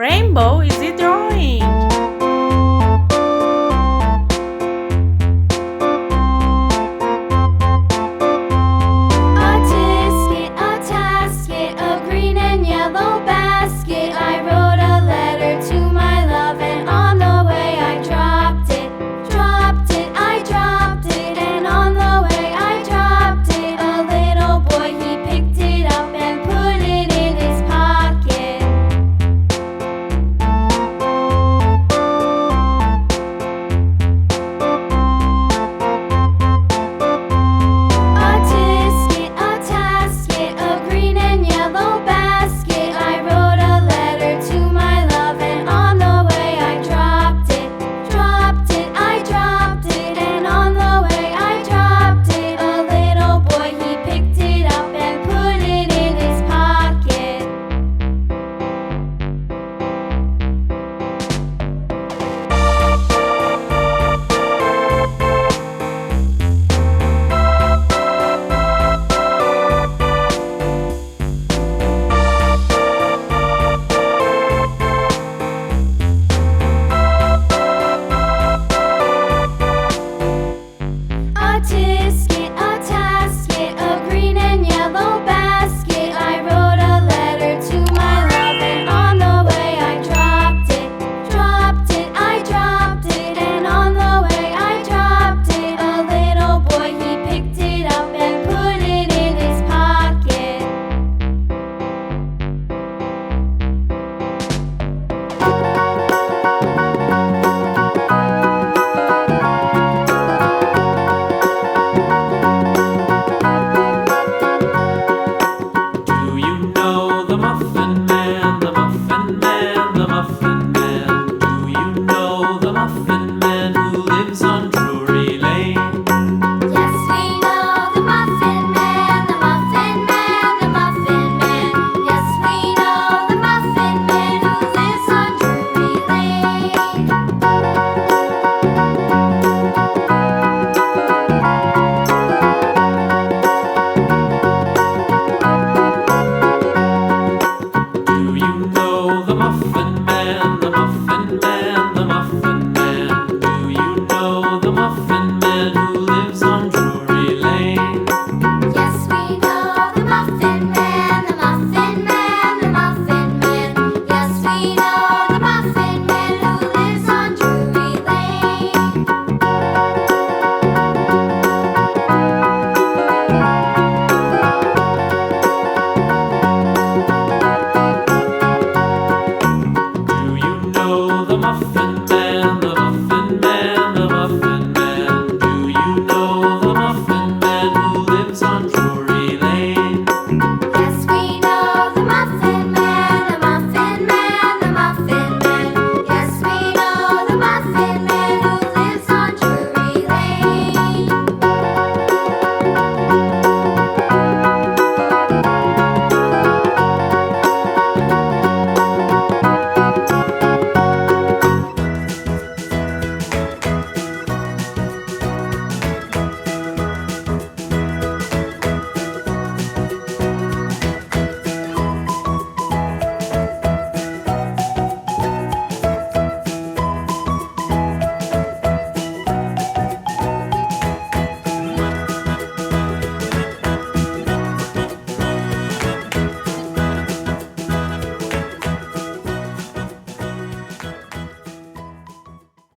Rainbow is a drawing. A tasket, a green and yellow basket. I wrote a letter to my love, and on the way I dropped it. I dropped it, and on the way I dropped it. A little boy, he picked it up and put it in his pocket. A tasket, a green and yellow basket. I wrote a letter to my love, and on the way I dropped it. I dropped it, and on the way I dropped it. A little boy, he picked it up and put it in his pocket. A tasket, a green and yellow basket. I wrote a letter to my love, and on the way I dropped it. I dropped it, and on the way I dropped it. A little boy, he picked it up and put it in his pocket. Do you know the Muffin Man, the Muffin Man, the Muffin Man? Do you know the Muffin Man who lives on Drury Lane? Yes, we know the Muffin Man, the Muffin Man, the Muffin Man. Yes, we know the Muffin Man who lives on Drury Lane. Do you know the Muffin Man, the Muffin Man, the Muffin Man? Do you know the Muffin Man who lives on Drury Lane? Yes, we know the Muffin Man, the Muffin Man, the Muffin Man. Yes, we know the Muffin Man who lives on Drury Lane. Do you know the Muffin